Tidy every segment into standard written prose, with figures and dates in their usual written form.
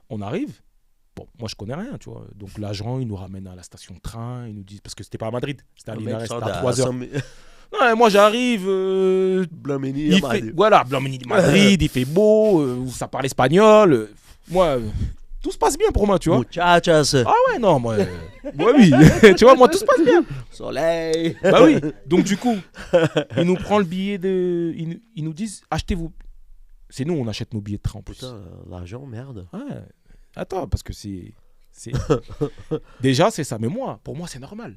On arrive. Bon, moi, je connais rien, tu vois. Donc, l'agent, il nous ramène à la station de train. Il nous dit... Parce que c'était pas à Madrid. C'était à Le mec Linares. sort C'était à 3 heures. 100 000 Non, et moi, j'arrive... Blamini, il fait... Voilà, Blamini de Madrid. Il fait beau. Ça parle espagnol. Moi... Tout se passe bien pour moi, tu vois. Muchachas, Ah ouais, non, moi oui. Tu vois, moi, tout se passe bien. soleil. Bah oui. Donc, du coup, il nous prend le billet de... Ils nous disent, achetez-vous. C'est nous, on achète nos billets de train en plus. Putain, l'argent, merde. Ouais. Attends, parce que c'est... Déjà, c'est ça. Mais moi, pour moi, c'est normal.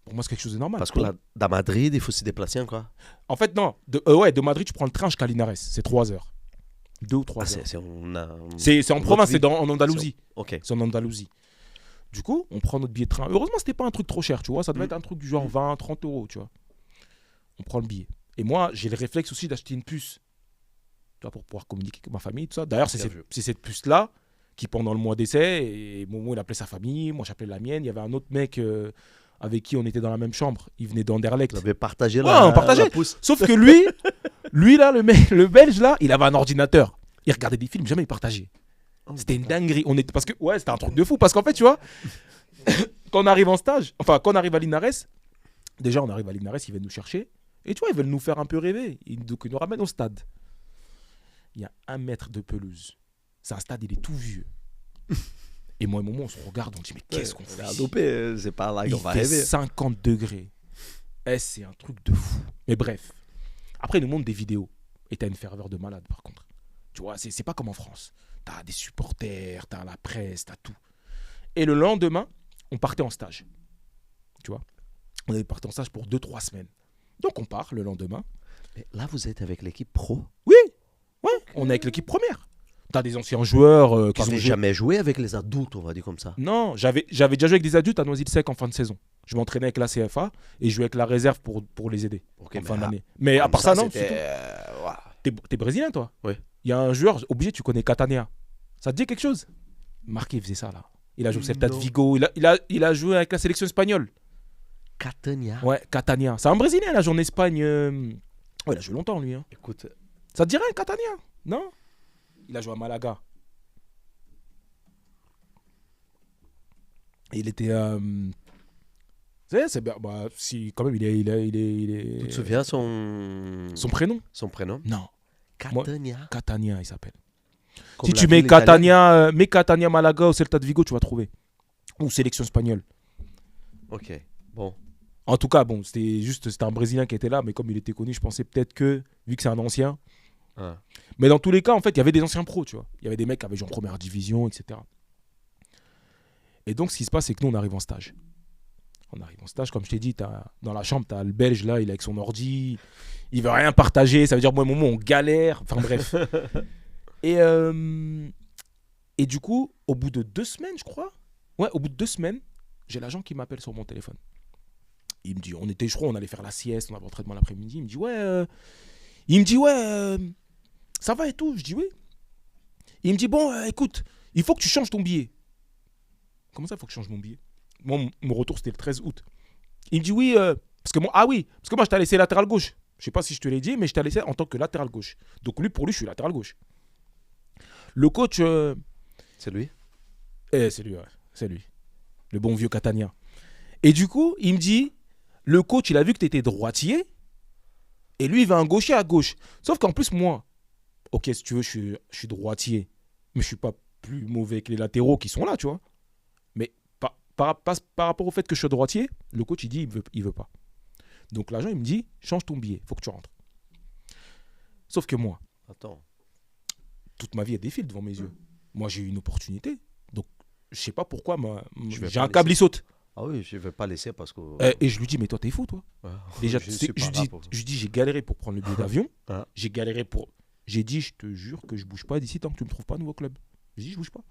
Pour moi, c'est quelque chose de normal. Parce que là, dans Madrid, il faut se déplacer encore. En fait, non. De Madrid, tu prends le train jusqu'à Linares. C'est 3 heures. 2 ou 3 heures. C'est en province, c'est en Andalousie. Ok. C'est en Andalousie. Du coup, on prend notre billet de train. Heureusement, c'était pas un truc trop cher, tu vois. Ça devait être un truc du genre 20, 30 euros, tu vois. On prend le billet. Et moi, j'ai le réflexe aussi d'acheter une puce. Tu vois, pour pouvoir communiquer avec ma famille, tout ça. D'ailleurs, c'est cette puce-là qui, pendant le mois d'essai, et Momo, il appelait sa famille, moi, j'appelais la mienne. Il y avait un autre mec avec qui on était dans la même chambre. Il venait d'Anderlecht. Vous avez partagé on partageait. la pousse. Sauf que lui là, le Belge là, il avait un ordinateur. Il regardait des films, jamais il partageait. C'était une dinguerie. Parce que c'était un truc de fou. Parce qu'en fait, tu vois, quand on arrive en stage, enfin quand on arrive à Linares, déjà on arrive à Linares, ils viennent nous chercher. Et tu vois, ils veulent nous faire un peu rêver. Donc ils nous ramènent au stade. Il y a 1 mètre de pelouse. C'est un stade, il est tout vieux. Et moi et Momo, on se regarde, on dit mais qu'est-ce qu'on fait ici ? C'est pas là Il qu'on va fait rêver. 50 degrés. C'est un truc de fou. Mais bref. Après, ils nous montrent des vidéos. Et t'as une ferveur de malade, par contre. Tu vois, c'est pas comme en France. T'as des supporters, t'as la presse, t'as tout. Et le lendemain, on partait en stage. Tu vois, on avait parti en stage pour 2-3 semaines. Donc on part le lendemain. Mais là, vous êtes avec l'équipe pro. Oui, ouais, on est avec l'équipe première. T'as des anciens joueurs qui Vous ont n'avez joué. jamais joué avec les adultes, on va dire comme ça. Non, j'avais déjà joué avec des adultes à Noisy-le-Sec en fin de saison. Je m'entraînais avec la CFA et je jouais avec la réserve pour les aider en fin d'année. Mais à part ça, non. T'es brésilien, toi ? Oui. Il y a un joueur obligé, tu connais Catania. Ça te dit quelque chose ? Marqué, il faisait ça là. Il a joué au Celta de Vigo. Il a joué avec la sélection espagnole. Catania. Ouais, Catania. C'est un Brésilien, il a joué en Espagne. Ouais, il a joué longtemps, lui. Hein. Écoute, Ça te dirait, Catania ? Non ? Il a joué à Malaga. Et il était... c'est bien. Bah, si, quand même, il est... tu te souviens son prénom ? Son prénom Non. Catania. Catania, il s'appelle. Comme Si la tu mets ville italienne. Catania Malaga au Celta de Vigo, tu vas trouver. Ou sélection espagnole. Ok, bon. En tout cas, bon, c'était un Brésilien qui était là, mais comme il était connu, je pensais peut-être que, vu que c'est un ancien. Ah. Mais dans tous les cas, en fait, il y avait des anciens pros, tu vois. Il y avait des mecs qui avaient joué en première division, etc. Et donc, ce qui se passe, c'est que nous, on arrive en stage. On arrive en stage, comme je t'ai dit, dans la chambre, tu as le Belge là, il est avec son ordi, il veut rien partager, ça veut dire, moi, au moment, on galère. Enfin, bref. Et du coup, au bout de 2 semaines, je crois, au bout de 2 semaines, j'ai l'agent qui m'appelle sur mon téléphone. Il me dit, je crois, on allait faire la sieste, on avait entraînement l'après-midi. Il me dit, ça va et tout. Je dis oui. Il me dit, bon, écoute, il faut que tu changes ton billet. Comment ça, il faut que je change mon billet ? Moi, mon retour, c'était le 13 août. Il me dit, oui, parce que moi, je t'ai laissé latéral gauche. Je sais pas si je te l'ai dit, mais je t'ai laissé en tant que latéral gauche. Donc pour lui, je suis latéral gauche. Le coach... C'est lui ? C'est lui, ouais. C'est lui. Le bon vieux Catania. Et du coup, il me dit, le coach, il a vu que tu étais droitier, et lui, il va un gaucher à gauche. Sauf qu'en plus, moi, ok, si tu veux, je suis droitier, mais je suis pas plus mauvais que les latéraux qui sont là, tu vois. Mais par rapport au fait que je suis droitier, le coach, il dit, il veut pas. Donc l'agent, il me dit, change ton billet, faut que tu rentres. Sauf que moi, attends, toute ma vie, elle défile devant mes yeux. Moi, j'ai eu une opportunité. Donc, je sais pas pourquoi, j'ai un pas câble, il saute. Ah oui, je vais pas laisser parce que... Et je lui dis, mais toi, t'es fou, toi. Ouais. Déjà, je dis, j'ai galéré pour prendre le billet d'avion. Ah. J'ai dit, je te jure que je bouge pas d'ici tant que tu me trouves pas un nouveau club. Je dis, je bouge pas.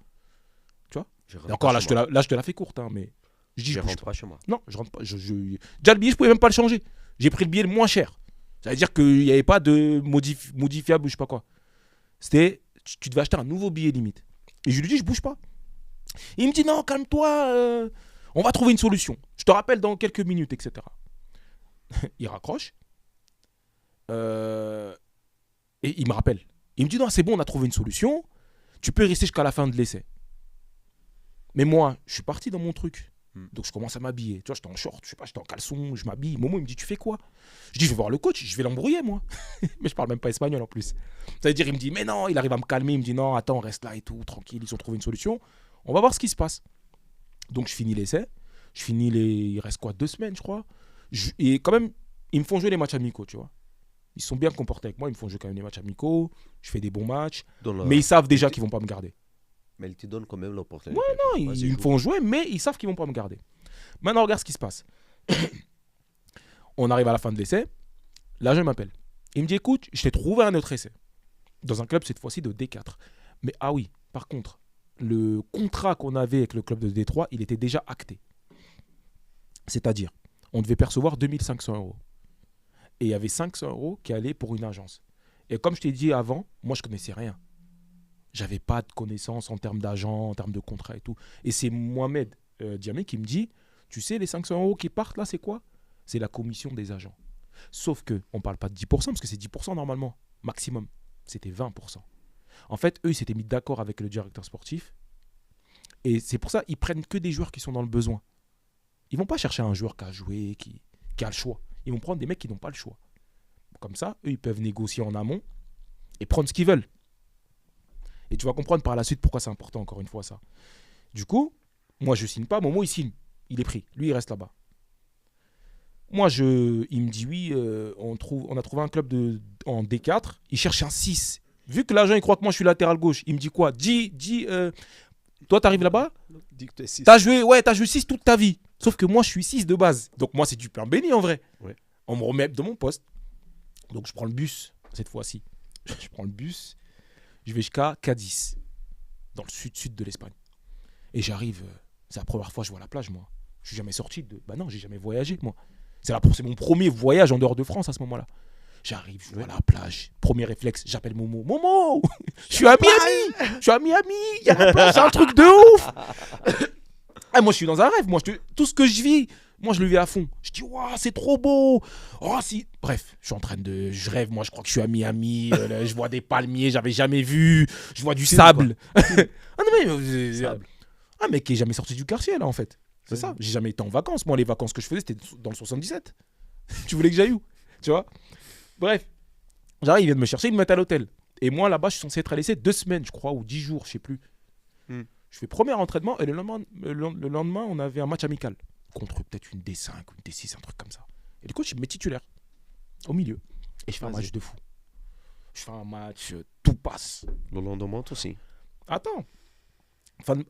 Tu vois. Et encore, là, je te la fais courte, hein, mais je dis, je bouge pas chez moi. Non, je rentre pas. Déjà, le billet, je pouvais même pas le changer. J'ai pris le billet le moins cher. Ça veut dire qu'il n'y avait pas de modifiable ou je sais pas quoi. C'était, tu devais acheter un nouveau billet limite. Et je lui dis, je bouge pas. Il me dit, non, calme-toi, on va trouver une solution. Je te rappelle dans quelques minutes, etc. Il raccroche. Et il me rappelle. Il me dit, non, c'est bon, on a trouvé une solution. tu peux rester jusqu'à la fin de l'essai. Mais moi, je suis parti dans mon truc. Donc je commence à m'habiller. Tu vois, j'étais en short, je sais pas, j'étais en caleçon, je m'habille. Momo, il me dit, tu fais quoi? Je dis, je vais voir le coach, je vais l'embrouiller, moi. Mais je parle même pas espagnol en plus. Ça veut dire, il me dit, mais non, il arrive à me calmer. Il me dit, non, attends, reste là et tout, tranquille, ils ont trouvé une solution. On va voir ce qui se passe. Donc je finis l'essai. Il reste quoi, 2 semaines, je crois. Et quand même, ils me font jouer les matchs amicaux, tu vois. Ils sont bien comportés avec moi, ils me font jouer quand même les matchs amicaux. Je fais des bons matchs. Mais ils savent déjà qu'ils vont pas me garder. Mais ils te donnent quand même l'opportunité. Ouais, non, ils me font jouer, mais ils savent qu'ils vont pas me garder. Maintenant, regarde ce qui se passe. On arrive à la fin de l'essai. L'agent m'appelle. Il me dit, écoute, je t'ai trouvé un autre essai. Dans un club, cette fois-ci, de D4. Mais ah oui, par contre, le contrat qu'on avait avec le club de Détroit, il était déjà acté. C'est-à-dire, on devait percevoir 2500 €. Et il y avait 500 € qui allaient pour une agence. Et comme je t'ai dit avant, moi, je connaissais rien. J'avais pas de connaissances en termes d'agent, en termes de contrat et tout. Et c'est Mohamed Diamé qui me dit, tu sais, les 500 € qui partent là, c'est quoi? C'est la commission des agents. Sauf qu'on ne parle pas de 10%, parce que c'est 10% normalement, maximum. C'était 20%. En fait, eux, ils s'étaient mis d'accord avec le directeur sportif. Et c'est pour ça qu'ils prennent que des joueurs qui sont dans le besoin. Ils ne vont pas chercher un joueur qui a joué, qui a le choix. Ils vont prendre des mecs qui n'ont pas le choix. Comme ça, eux, ils peuvent négocier en amont et prendre ce qu'ils veulent. Et tu vas comprendre par la suite pourquoi c'est important, encore une fois, ça. Du coup, moi, je ne signe pas. Momo, il signe. Il est pris. Lui, il reste là-bas. Moi, il me dit, oui, on a trouvé un club en D4. Il cherche un 6. Vu que l'agent, il croit que moi, je suis latéral gauche, il me dit quoi? Toi, tu arrives là-bas, t'as joué 6 toute ta vie. Sauf que moi, je suis 6 de base. Donc, moi, c'est du pain béni, en vrai. Ouais. On me remet de mon poste. Donc, je prends le bus, cette fois-ci. Je prends le bus. Je vais jusqu'à Cadiz, dans le sud de l'Espagne. Et j'arrive, c'est la première fois que je vois la plage, moi. Je suis jamais sorti de... Bah non, j'ai jamais voyagé, moi. C'est mon premier voyage en dehors de France à ce moment-là. J'arrive, je vois la plage. Premier réflexe, j'appelle Momo. Momo, je suis à Miami. Je suis à Miami. Il y a la plage, c'est un truc de ouf. Ah, moi, je suis dans un rêve. Tout ce que je vis, moi, je le vis à fond. Je dis, waouh, c'est trop beau. Oh, si. Bref, je rêve. Moi, je crois que je suis à Miami. Je vois des palmiers, j'avais jamais vu. Je vois du sable. Ah non, mais. Sable. Un mec qui est jamais sorti du quartier, là, en fait. C'est ça. J'ai jamais été en vacances. Moi, les vacances que je faisais, c'était dans le 77. Tu voulais que j'aille où? Tu vois? Bref. J'arrive, ils viennent me chercher, ils me mettent à l'hôtel. Et moi, là-bas, je suis censé être laissé 2 semaines, je crois, ou 10 jours, je sais plus. Je fais premier entraînement et le lendemain, on avait un match amical. Contre peut-être une D5 ou une D6, un truc comme ça. Et du coup, je me mets titulaire. Au milieu. Et je fais un match de fou. Je fais un match, tout passe. Le lendemain aussi. Attends.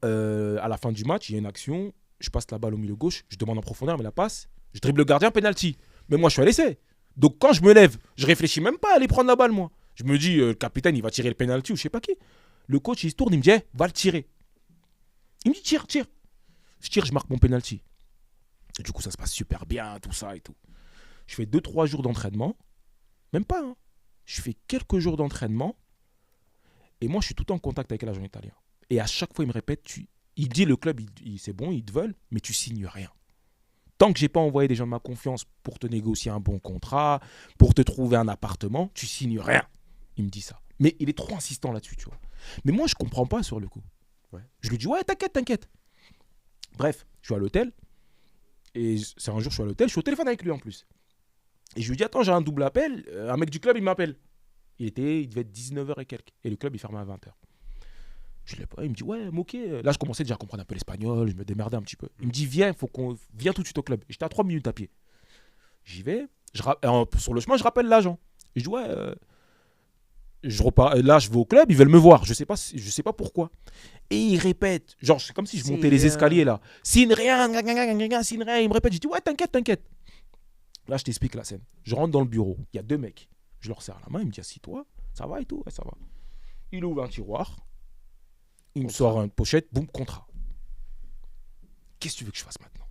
À la fin du match, il y a une action. Je passe la balle au milieu gauche. Je demande en profondeur, mais la passe. Je dribble le gardien, penalty. Mais moi, je suis à l'essai. Donc, quand je me lève, je réfléchis même pas à aller prendre la balle, moi. Je me dis, le capitaine, il va tirer le penalty ou je sais pas qui. Le coach, il se tourne, il me dit, va le tirer. Il me dit, tire. Je tire, je marque mon penalty. Et du coup, ça se passe super bien, tout ça et tout. Je fais 2-3 jours d'entraînement. Même pas, hein. Je fais quelques jours d'entraînement. Et moi, je suis tout le temps en contact avec l'agent italien. Et à chaque fois, il me répète, il dit, le club, c'est bon, ils te veulent, mais tu signes rien. Tant que j'ai pas envoyé des gens de ma confiance pour te négocier un bon contrat, pour te trouver un appartement, tu signes rien. Il me dit ça. Mais il est trop insistant là-dessus, tu vois. Mais moi, je comprends pas sur le coup. Ouais. Je lui dis, ouais, t'inquiète. Bref, je suis à l'hôtel. Et c'est un jour, je suis à l'hôtel. Je suis au téléphone avec lui en plus. Et je lui dis, attends, j'ai un double appel. Un mec du club, il m'appelle. Il devait être 19h et quelques. Et le club, il fermait à 20h. Je l'ai pas. Il me dit, ouais, moqué. Là, je commençais déjà à comprendre un peu l'espagnol. Je me démerdais un petit peu. Il me dit, viens tout de suite au club. Et j'étais à 3 minutes à pied. J'y vais. Sur le chemin, je rappelle l'agent. Et je dis, ouais, là, je vais au club. Ils veulent me voir. Je sais pas pourquoi. Et il répète. Genre, c'est comme si je montais les escaliers là. Signe rien. Signe rien. Il me répète. Je dis, ouais, t'inquiète. Là, je t'explique la scène. Je rentre dans le bureau. Il y a 2 mecs. Je leur serre la main. Il me dit, assis-toi. Ça va et tout? Ouais, ça va. Il ouvre un tiroir. Il me sort une pochette, boum, contrat. Qu'est-ce que tu veux que je fasse maintenant?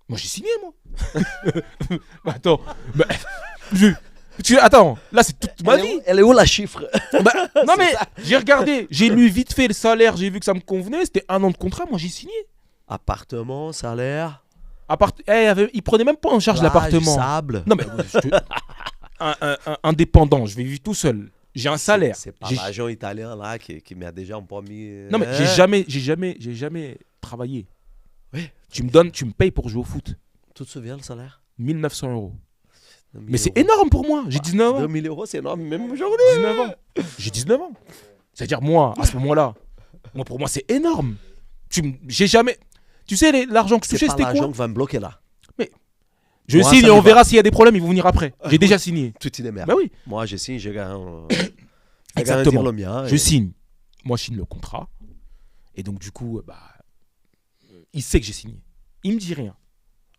Moi, j'ai signé, moi. Bah, attends. Attends, là, c'est toute ma vie. Elle est où la chiffre? Non, mais j'ai regardé, j'ai lu vite fait le salaire, j'ai vu que ça me convenait. C'était 1 an de contrat, moi, j'ai signé. Appartement, salaire. Il prenait même pas en charge l'appartement. Sable. Non, mais indépendant, je vais vivre tout seul. J'ai un salaire. C'est pas J'ai- l'agent italien là qui m'a déjà un peu mis. Non, mais j'ai jamais travaillé. Oui. Tu me payes pour jouer au foot. Tu te souviens le salaire? 1900 euros. 2000 Mais c'est euros. énorme pour moi. J'ai 19 ans. 2000 euros, c'est énorme, même aujourd'hui. 19 ans. J'ai 19 ans. C'est-à-dire, moi, à ce moment-là, pour moi, c'est énorme. J'ai jamais. Tu sais, l'argent que je C'est touchais, pas c'était l'agent quoi? qui va me bloquer là. Je Moi, signe ça et me on va. verra s'il y a des problèmes, ils vont venir après. J'ai déjà signé. Tout est merde. Bah oui, Moi, je signe, je gagne. exactement. Le mien. Je signe. Moi, je signe le contrat. Et donc, du coup, il sait que j'ai signé. Il me dit rien.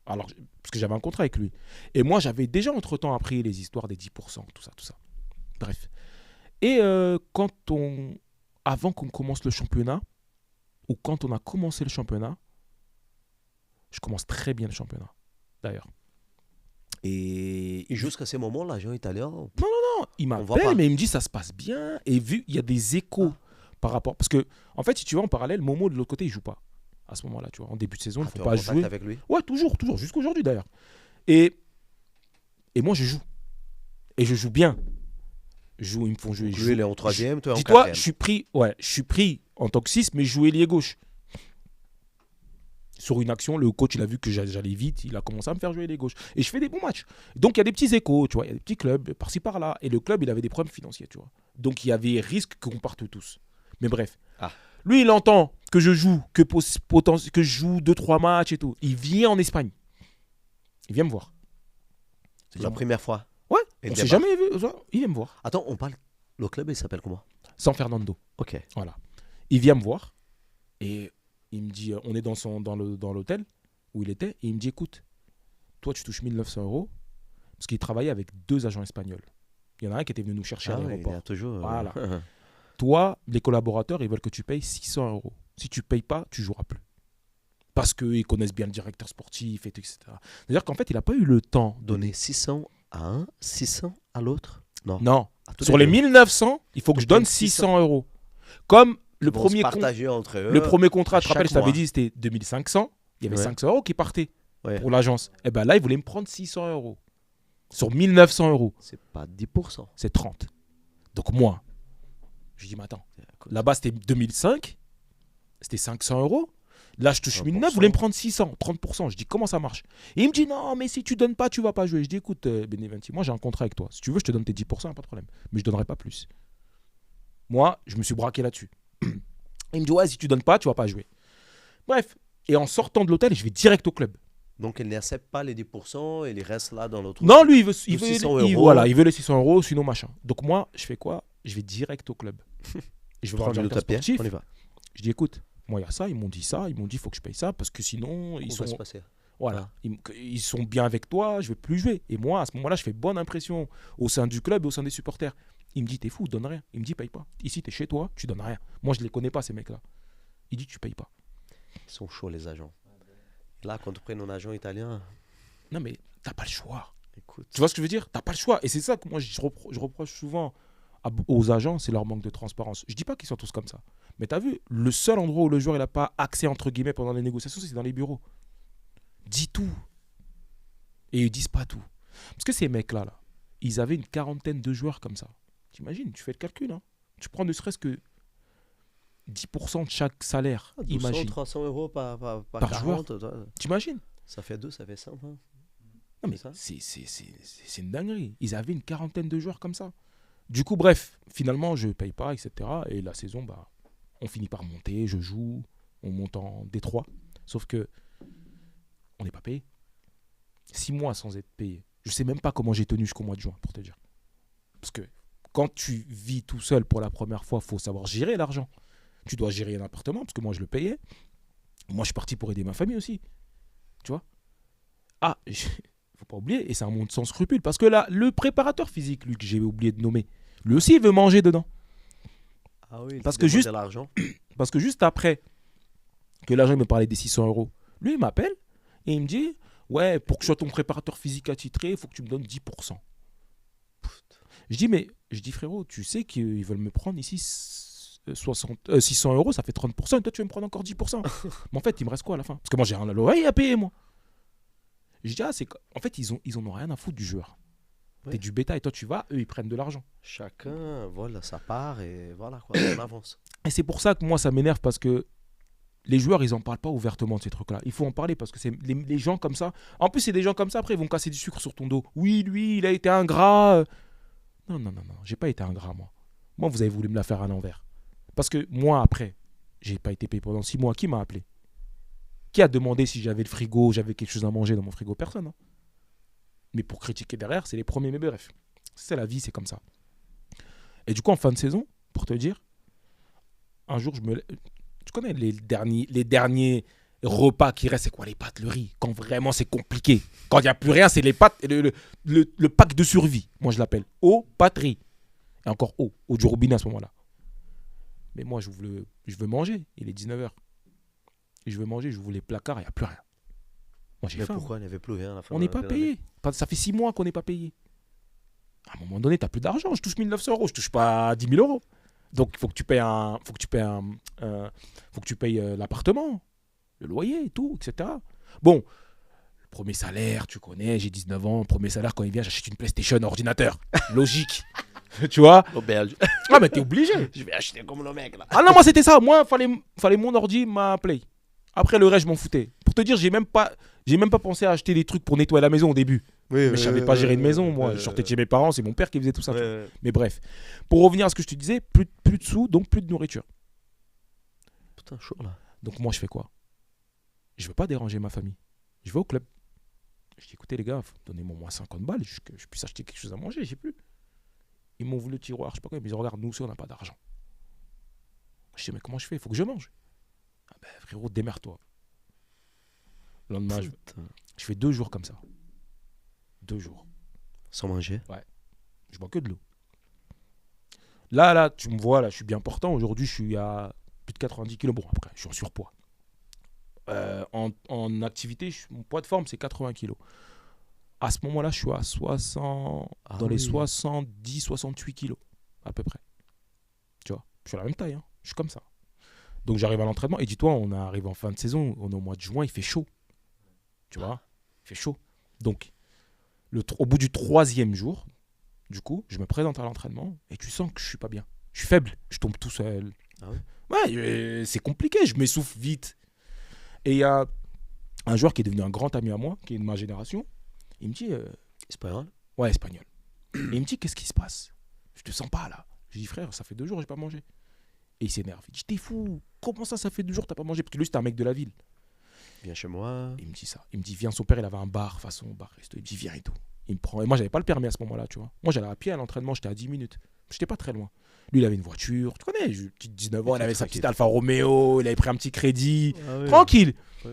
Alors, parce que j'avais un contrat avec lui. Et moi, j'avais déjà entre-temps appris les histoires des 10%, tout ça, tout ça. Bref. Et avant qu'on commence le championnat, ou quand on a commencé le championnat, je commence très bien le championnat, d'ailleurs. Et Jusqu'à ce moment, l'agent italien. il On voit pas. m'appelle, mais il me dit ça se passe bien. Et vu, il y a des échos par rapport. Parce que, en fait, si tu vois, en parallèle, Momo de l'autre côté, il joue pas. À ce moment-là, tu vois. En début de saison, il ne Tu faut es en pas contact jouer. avec lui. Ouais, toujours, jusqu'aujourd'hui d'ailleurs. Et moi, je joue. Et je joue bien. Ils me font jouer. Lui, il est en troisième, toi en Dis-toi, quatrième. je suis pris en tant que 6, mais je joue ailier gauche. Sur une action, le coach, il a vu que j'allais vite, il a commencé à me faire jouer ailier gauche. Et je fais des bons matchs. Donc, il y a des petits échos, tu vois, il y a des petits clubs par-ci par-là. Et le club, il avait des problèmes financiers, tu vois. Donc, il y avait risque qu'on parte tous. Mais bref. Ah. Lui, il entend que je joue, que je joue 2-3 matchs et tout. Il vient en Espagne. Il vient me voir. La première fois. Ouais, Et on il s'est débarque. jamais vu. Il vient me voir. Attends, on parle. Le club, il s'appelle comment? San Fernando. Ok. Voilà. Il vient me voir et il me dit, on est dans l'hôtel où il était, et il me dit, écoute, toi tu touches 1900 euros parce qu'il travaillait avec 2 agents espagnols. Il y en a un qui était venu nous chercher à Ah oui, il l'aéroport. y a toujours. Voilà. Toi, les collaborateurs, ils veulent que tu payes 600 euros. Si tu payes pas, tu joueras plus. Parce qu'ils connaissent bien le directeur sportif, et tout, etc. C'est-à-dire qu'en fait, il n'a pas eu le temps de Donner 600 à un, 600 à l'autre. Non. Non. À tous Sur les deux. 1900, il faut que je donne 600 euros. Comme le Ils vont premier se partager entre eux. Le premier contrat, à tu te rappelles, je chaque t'avais mois. dit, c'était 2500. Il y avait Ouais. 500 euros qui partaient Ouais. pour l'agence. Et bien là, il voulait me prendre 600 euros. Sur 1900 euros, C'est pas 10%. c'est 30. Donc moi, je dis, mais attends, Écoute, là-bas c'était 2005, c'était 500 euros. Là, je touche 1009, 30%. vous voulez me prendre 600, 30%. Je dis, comment ça marche? Et il me dit, non, mais si tu donnes pas, tu vas pas jouer. Je dis, écoute, Beneventi, moi j'ai un contrat avec toi. Si tu veux, je te donne tes 10%, pas de problème. Mais je donnerai pas plus. Moi, je me suis braqué là-dessus. Il me dit, ouais, si tu donnes pas, tu vas pas jouer. Bref. Et en sortant de l'hôtel, je vais direct au club. donc, il n'accepte pas les 10% et il reste là dans l'autre. Non, lui, il veut, De 600 il- euros. voilà, il veut les 600 euros, sinon machin. Donc moi, je fais quoi? Je vais direct au club. Et je vais voir le Prends le directeur tapis, sportif. on y va. Je dis, écoute, moi, il y a ça, ils m'ont dit ça, ils m'ont dit, il faut que je paye ça, parce que sinon, ils Où sont, va se passer? voilà, ils sont bien avec toi, je vais plus jouer. Et moi, à ce moment-là, je fais bonne impression au sein du club et au sein des supporters. Il me dit, t'es fou, donne rien. Il me dit, paye pas. Ici, t'es chez toi, tu donnes rien. Moi, je les connais pas, ces mecs-là. Il dit, tu payes pas. Ils sont chauds, les agents. Là, quand tu prends un agent italien, Non, mais t'as pas le choix. écoute. Tu vois ce que je veux dire? T'as pas le choix. Et c'est ça que moi, je reproche souvent aux agents, c'est leur manque de transparence. Je dis pas qu'ils sont tous comme ça. Mais t'as vu, le seul endroit où le joueur il a pas accès, entre guillemets, pendant les négociations, c'est dans les bureaux. Dis tout. Et ils disent pas tout. Parce que ces mecs-là, là, ils avaient une quarantaine de joueurs comme ça. T'imagines, tu fais le calcul. Hein. Tu prends ne serait-ce que 10% de chaque salaire. 200, Imagine. 300 euros par Par 40, toi, T'imagines? ça fait 2, ça fait 100. Hein. Non, mais ça. c'est une dinguerie. Ils avaient une quarantaine de joueurs comme ça. Du coup, bref, finalement, je paye pas, etc. Et la saison, on finit par monter, je joue, on monte en D3. Sauf que on n'est pas payé. 6 mois sans être payé. Je sais même pas comment j'ai tenu jusqu'au mois de juin, pour te dire. Parce que quand tu vis tout seul pour la première fois, il faut savoir gérer l'argent. Tu dois gérer un appartement, parce que moi, je le payais. Moi, je suis parti pour aider ma famille aussi. Tu vois? Ah, faut pas oublier, et c'est un monde sans scrupules, parce que là, le préparateur physique, lui, que j'ai oublié de nommer, lui aussi, il veut manger dedans. Ah oui, Parce tu que demandes juste- de l'argent. Parce que juste après que l'agent me parlait des 600 euros, lui, il m'appelle et il me dit, ouais, pour que je sois ton préparateur physique attitré, il faut que tu me donnes 10%. Je dis, frérot, tu sais qu'ils veulent me prendre ici 600 euros, ça fait 30%, et toi, tu veux me prendre encore 10%. Mais en fait, il me reste quoi à la fin? Parce que moi, j'ai un loyer à payer, moi. Je dis, en fait, ils en ont rien à foutre du joueur. Ouais. T'es du bétail, toi tu vas, eux ils prennent de l'argent. Chacun vole sa part et voilà quoi, on avance. Et c'est pour ça que moi ça m'énerve parce que les joueurs ils en parlent pas ouvertement de ces trucs-là. Il faut en parler parce que c'est les gens comme ça. En plus c'est des gens comme ça après ils vont casser du sucre sur ton dos. Oui lui il a été ingrat. Non non non non, j'ai pas été ingrat moi. Moi vous avez voulu me la faire à l'envers. Parce que moi après j'ai pas été payé pendant 6 mois. Qui m'a appelé? Qui a demandé si j'avais le frigo, j'avais quelque chose à manger dans mon frigo? Personne. Hein. Mais pour critiquer derrière, c'est les premiers. Mais bref, c'est la vie, c'est comme ça. Et du coup, en fin de saison, pour te dire, un jour, tu connais les derniers repas qui restent, c'est quoi? Les pâtes, le riz. Quand vraiment c'est compliqué. Quand il n'y a plus rien, c'est les pâtes, le pack de survie. Moi, je l'appelle eau, pâtes, riz. Et encore eau du robinet à ce moment-là. Mais moi, je veux manger. Il est 19h. Et je veux manger, j'ouvre les placards, il n'y a plus rien. Moi, j'ai Mais faim. pourquoi il n'y avait plus rien à la fin On de n'est pas l'année? payé. Ça fait 6 mois qu'on n'est pas payé. À un moment donné, tu n'as plus d'argent. Je touche 1 900 euros. Je touche pas 10 000 euros. Donc, il faut que tu payes faut que tu payes l'appartement, le loyer et tout, etc. Bon, le premier salaire, tu connais, j'ai 19 ans. Le premier salaire, quand il vient, j'achète une PlayStation, un ordinateur. Logique. Tu vois? L'auberge. Ah, mais t'es obligé. Je vais acheter comme le mec là. Ah non, moi, c'était ça. Moi, fallait mon ordi, ma Play. Après, le reste, je m'en foutais. Pour te dire, j'ai même pas pensé à acheter des trucs pour nettoyer la maison au début. Oui, Mais je savais pas gérer une maison, moi. Je sortais de chez mes parents, c'est mon père qui faisait tout ça. tu vois. Ouais. Mais bref, pour revenir à ce que je te disais, plus de sous, donc plus de nourriture. Putain, chaud là. Donc moi, je fais quoi? Je veux pas déranger ma famille. Je vais au club. Je dis, écoutez les gars, donnez-moi moins 50 balles, que je puisse acheter quelque chose à manger, j'ai plus. Ils m'ouvrent le tiroir, je sais pas quoi, ils me disent, regarde, nous aussi, on n'a pas d'argent. Je dis, mais comment je fais? Il faut que je mange. Ah ben frérot, démerde-toi. Le lendemain, Putain. je fais 2 jours comme ça. 2 jours. Sans manger. Je bois que de l'eau. Là, tu me vois, là, je suis bien portant. Aujourd'hui, je suis à plus de 90 kilos. Bon, après, je suis en surpoids. En activité, mon poids de forme, c'est 80 kilos. À ce moment-là, je suis à 60, Ah dans les oui. 70, 68 kilos, à peu près. Tu vois, je suis à la même taille. Hein. Je suis comme ça. Donc, j'arrive à l'entraînement. Et dis-toi, on arrive en fin de saison. On est au mois de juin, il fait chaud. Tu vois, il fait chaud. Donc, au bout du 3e jour, du coup, je me présente à l'entraînement et tu sens que je suis pas bien. Je suis faible, je tombe tout seul. Ah ouais? Ouais, c'est compliqué, je m'essouffle vite. Et il y a un joueur qui est devenu un grand ami à moi, qui est de ma génération. Il me dit, Espagnol? ouais, espagnol. Et il me dit, qu'est-ce qui se passe? Je te sens pas là. Je dis, frère, ça fait 2 jours, j'ai pas mangé. Et il s'énerve. Il dit, t'es fou, comment ça fait 2 jours, t'as pas mangé? Parce que lui, c'était un mec de la ville. Viens chez moi. Et il me dit ça. Il me dit, viens, son père, il avait un bar, façon bar resto. Il me dit, viens et tout. Il me prend. Et moi, j'avais pas le permis à ce moment-là, tu vois. Moi, j'allais à pied à l'entraînement, j'étais à 10 minutes. J'étais pas très loin. Lui, il avait une voiture. Tu connais, j'ai 19 ans, il avait sa petite Alfa Romeo, il avait pris un petit crédit. Ah ouais. Tranquille. Ouais.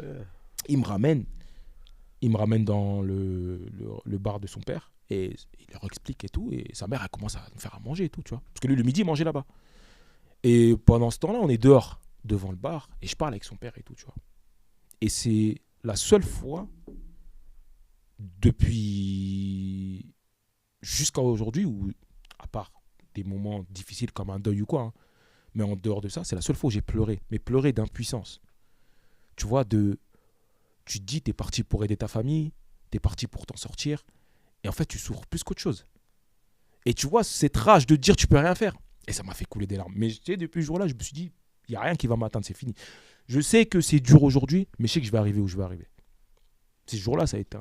Il me ramène dans le bar de son père et il leur explique et tout. Et sa mère, elle commence à nous faire à manger et tout, tu vois. Parce que lui, le midi, il mangeait là-bas. Et pendant ce temps-là, on est dehors, devant le bar, et je parle avec son père et tout, tu vois. Et c'est la seule fois, depuis jusqu'à aujourd'hui, où, à part des moments difficiles comme un deuil ou quoi, hein, mais en dehors de ça, c'est la seule fois où j'ai pleuré, mais pleuré d'impuissance. Tu vois, tu te dis, t'es parti pour aider ta famille, t'es parti pour t'en sortir, et en fait, tu souffres plus qu'autre chose. Et tu vois, cette rage de dire, tu peux rien faire. Et ça m'a fait couler des larmes. Mais tu sais, depuis ce jour-là, je me suis dit, il n'y a rien qui va m'atteindre, c'est fini. Je sais que c'est dur aujourd'hui, mais je sais que je vais arriver où je vais arriver. Ce jour-là, ça a été